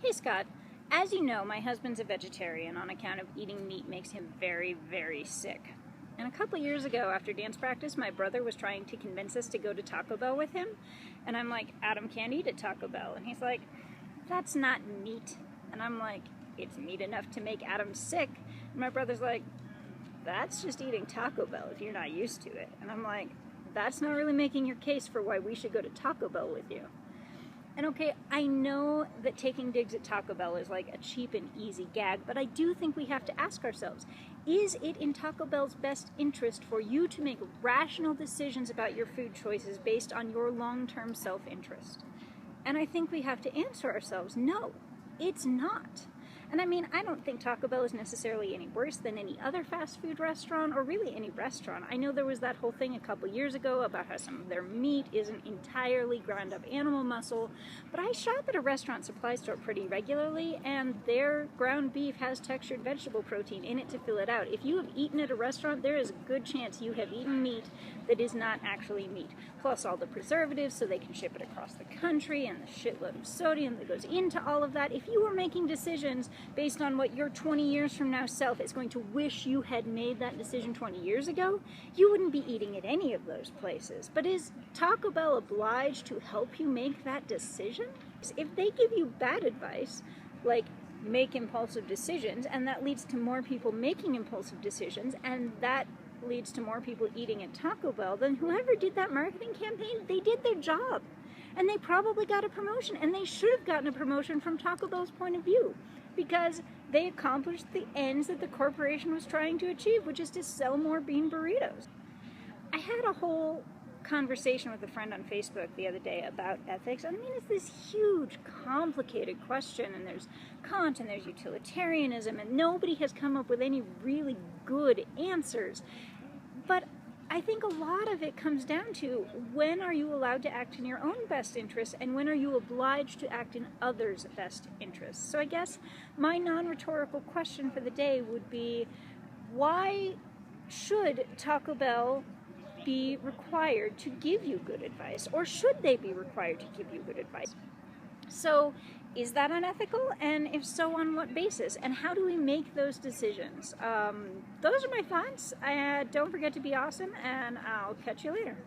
Hey Scott, as you know, my husband's a vegetarian on account of eating meat makes him very, very sick. And a couple years ago, after dance practice, my brother was trying to convince us to go to Taco Bell with him. And I'm like, Adam can't eat at Taco Bell. And he's like, that's not meat. And I'm like, it's meat enough to make Adam sick. And my brother's like, that's just eating Taco Bell if you're not used to it. And I'm like, that's not really making your case for why we should go to Taco Bell with you. And okay, I know that taking digs at Taco Bell is like a cheap and easy gag, but I do think we have to ask ourselves, is it in Taco Bell's best interest for you to make rational decisions about your food choices based on your long-term self-interest? And I think we have to answer ourselves, no, it's not. And I mean, I don't think Taco Bell is necessarily any worse than any other fast food restaurant, or really any restaurant. I know there was that whole thing a couple years ago about how some of their meat isn't entirely ground up animal muscle, but I shop at a restaurant supply store pretty regularly, and their ground beef has textured vegetable protein in it to fill it out. If you have eaten at a restaurant, there is a good chance you have eaten meat that is not actually meat, plus all the preservatives so they can ship it across the country, and the shitload of sodium that goes into all of that. If you were making decisions based on what your 20 years from now self is going to wish you had made that decision 20 years ago, you wouldn't be eating at any of those places. But is Taco Bell obliged to help you make that decision? If they give you bad advice, like make impulsive decisions, and that leads to more people making impulsive decisions, and that leads to more people eating at Taco Bell, then whoever did that marketing campaign, they did their job. And they probably got a promotion, and they should have gotten a promotion from Taco Bell's point of view, because they accomplished the ends that the corporation was trying to achieve, which is to sell more bean burritos. I had a whole conversation with a friend on Facebook the other day about ethics. I mean, it's this huge, complicated question, and there's Kant and there's utilitarianism, and nobody has come up with any really good answers. But I think a lot of it comes down to, when are you allowed to act in your own best interests, and when are you obliged to act in others' best interests? So I guess my non-rhetorical question for the day would be, why should Taco Bell be required to give you good advice, or should they be required to give you good advice? So is that unethical, and if so, on what basis, and how do we make those decisions? Those are my thoughts. Don't forget to be awesome, and I'll catch you later.